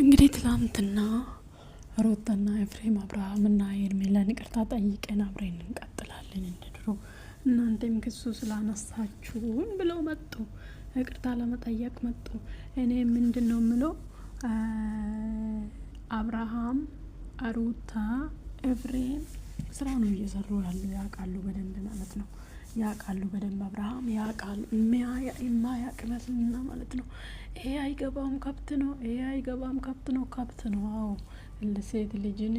እንግዲህ ትላንትና ሩታና ኤፍሬም አብርሃምና ሄርሜላን ይቅርታ ጠይቀን አብረን እንቀጥላለን እንደ ድሮ እናንተም ክሱ ስላነሳችሁን ብለው መጡ። ይቅርታ ለመጠየቅ መጡ። እኔ ምንድነው ምለው አብርሃም ሩታ ኤፍሬም ስራ ነው እየሰሩ ያሉ ያውቃሉ በደንብ ማለት ነው። ያውቃሉ በደንብ አብርሃም ያውቃል የማያውቅ መስልና ማለት ነው። ይሄ አይገባም ከብት ነው፣ ይሄ አይገባም ከብት ነው፣ ከብት ነው። አዎ ለሴት ልጅን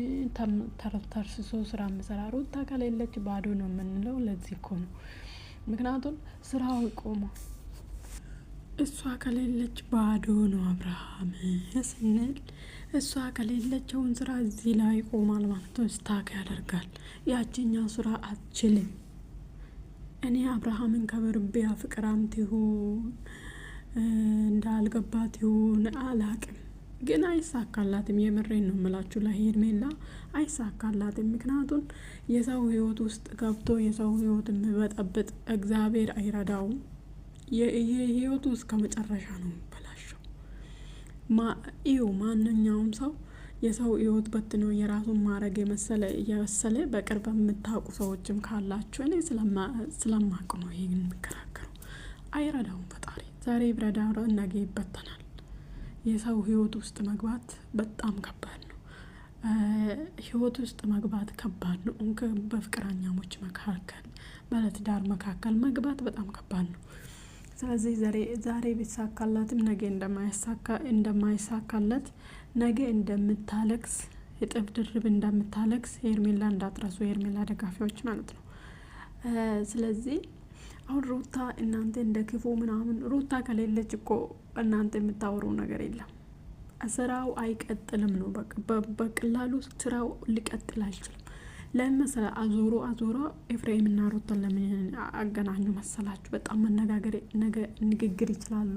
ተርተርስሶ ስራ መሰራ ሩታ ከሌለች ባዶ ነው የምንለው ለዚህ እኮ ነው። ምክንያቱም ስራው ይቆማል። እሷ ከሌለች ባዶ ነው አብርሃም ስንል እሷ ከሌለችውን ስራ እዚህ ላይ ይቆማል ማለት ነው። ስታክ ያደርጋል። ያቺኛው ስራ አትችልም። እኔ አብርሃምን ከበርቤ ፍቅራምት ይሁን እንዳልገባት ይሁን አላቅም፣ ግን አይሳካላትም። የምሬን ነው የምላችሁ ለሄርሜላ አይሳካላትም። ምክንያቱም የሰው ህይወት ውስጥ ገብቶ የሰው ህይወት የሚበጠብጥ እግዚአብሔር አይረዳውም። የህይወቱ እስከ መጨረሻ ነው የሚበላሸው። ማንኛውም ሰው የሰው ህይወት በትኖ የራሱን ማድረግ የመሰለ በቅርብ የምታውቁ ሰዎችም ካላችሁ እኔ ስለማውቅ ነው ይሄን የምከራከረው። አይረዳውም ፈጣሪ። ዛሬ ብረዳ ነገ ይበተናል። የሰው ህይወት ውስጥ መግባት በጣም ከባድ ነው። ህይወት ውስጥ መግባት ከባድ ነው። በፍቅረኛሞች መካከል ባለትዳር መካከል መግባት በጣም ከባድ ነው። ስለዚህ ዛሬ ቢሳካላትም ነገ እንደማይሳካለት ነገ እንደምታለቅስ እጥፍ ድርብ እንደምታለቅስ ሄርሜላ እንዳትረሱ፣ ሄርሜላ ደጋፊዎች ማለት ነው። ስለዚህ አሁን ሩታ እናንተ እንደ ክፉ ምናምን ሩታ ከሌለች እኮ እናንተ የምታወሩ ነገር የለም። ስራው አይቀጥልም ነው በቀላሉ ስራው ሊቀጥል አይችልም። ለምሳሌ አዞሮ ኤፍሬምና ሩታን ለምን አገናኙ መሰላችሁ? በጣም መነጋገር ንግግር ይችላሉ፣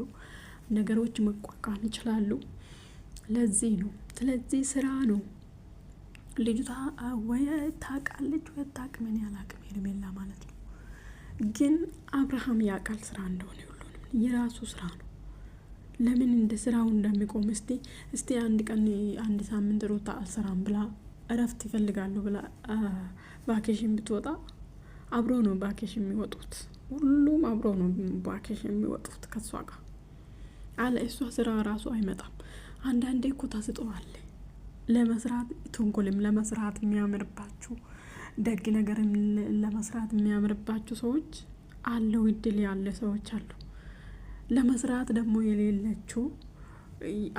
ነገሮች መቋቋም ይችላሉ። ለዚህ ነው። ስለዚህ ስራ ነው። ልጅቷ ወይ ታውቃለች ወይ አታውቅም፣ እኔ አላውቅም ሄርሜላ ማለት ነው። ግን አብርሃም ያውቃል ስራ እንደሆነ ሁሉንም የራሱ ስራ ነው። ለምን እንደ ስራው እንደሚቆም እስቲ አንድ ቀን አንድ ሳምንት ሩታ አልሰራም ብላ እረፍት ይፈልጋሉ ብላ ቫኬሽን ብትወጣ አብሮ ነው ቫኬሽን የሚወጡት። ሁሉም አብሮ ነው ቫኬሽን የሚወጡት ከሷ ጋር አለ። እሷ ስራ ራሱ አይመጣም። አንዳንዴ እኮ ታስጠዋለ ለመስራት ተንኮልም ለመስራት የሚያምርባችሁ ደግ ነገርም ለመስራት የሚያምርባችሁ ሰዎች አለው። እድል ያለ ሰዎች አሉ። ለመስራት ደግሞ የሌለችው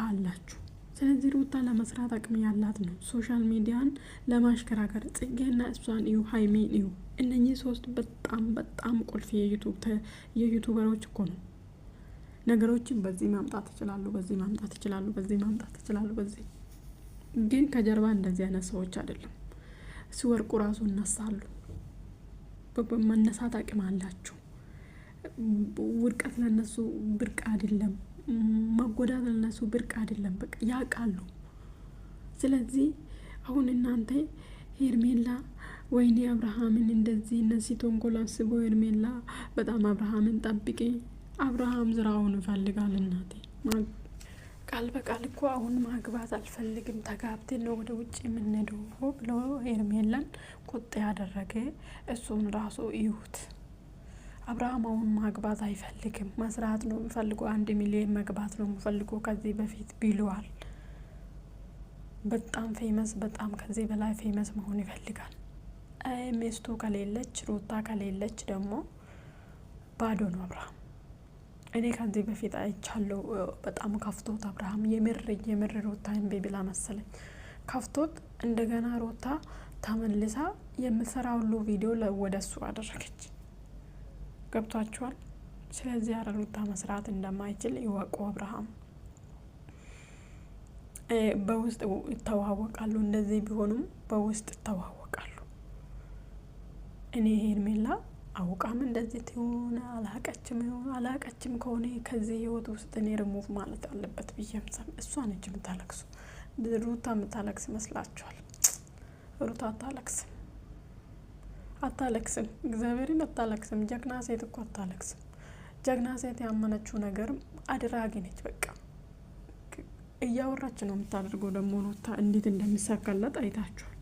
አላችሁ። ስለዚህ ሩታ ለመስራት አቅም ያላት ነው። ሶሻል ሚዲያን ለማሽከራከር ጽጌና እሷን እዩ፣ ሀይሚን እዩ። እነኚህ ሶስት በጣም ቁልፍ የዩቱበሮች እኮ ነው። ነገሮችን በዚህ ማምጣት ይችላሉ፣ በዚህ ማምጣት ይችላሉ፣ በዚህ ማምጣት ይችላሉ። በዚህ ግን ከጀርባ እንደዚህ አይነት ሰዎች አይደለም። ሲወርቁ ራሱ እነሳሉ። በመነሳት አቅም አላቸው። ውድቀት ለነሱ ብርቅ አይደለም። መጎዳት ለነሱ ብርቅ አይደለም። በቃ ያውቃሉ። ስለዚህ አሁን እናንተ ሄርሜላ ወይኔ አብርሃምን እንደዚህ እነዚህ ተንኮል አስቦ ሄርሜላ በጣም አብርሃምን ጠብቂ፣ አብርሃም ስራውን ይፈልጋል። እናቴ ቃል በቃል እኮ አሁን ማግባት አልፈልግም ተጋብተን ነው ወደ ውጭ የምንሄደው ብሎ ሄርሜላን ቁጣ ያደረገ እሱን ራሱ ይሁት። አብርሃም አሁን ማግባት አይፈልግም፣ መስራት ነው የሚፈልገው። 1 ሚሊዮን መግባት ነው የሚፈልገው ከዚህ በፊት ብሏል። በጣም ፌመስ፣ በጣም ከዚህ በላይ ፌመስ መሆን ይፈልጋል። ሚስቱ ከሌለች ሩታ ከሌለች ደግሞ ባዶ ነው አብርሃም። እኔ ከዚህ በፊት አይቻለሁ። በጣም ከፍቶት አብርሃም የምር ሩታ እምቢ ብላ መሰለኝ ከፍቶት እንደገና ሩታ ተመልሳ የምትሰራው ሁሉ ቪዲዮ ወደሱ አደረገች። ገብቷቸዋል። ስለዚህ ሩታ መስራት እንደማይችል ይወቁ። አብርሃም በውስጥ ይተዋወቃሉ። እንደዚህ ቢሆኑም በውስጥ ይተዋወቃሉ። እኔ ሄርሜላ አውቃም እንደዚህ ትሆነ አላቀችም ከሆነ ከዚህ ህይወት ውስጥ እኔ ሪሙቭ ማለት አለበት ብዬም እሷ ነች የምታለቅሱ። ሩታ የምታለቅስ ይመስላችኋል? ሩታ አታለቅስም። እግዚአብሔርን አታለቅስም። ጀግና ሴት እኮ አታለቅስም። ጀግና ሴት ያመነችው ነገር አድራጊ ነች። በቃ እያወራች ነው የምታደርገው። ደግሞ ሩታ እንዴት እንደሚሳካላት አይታችኋል።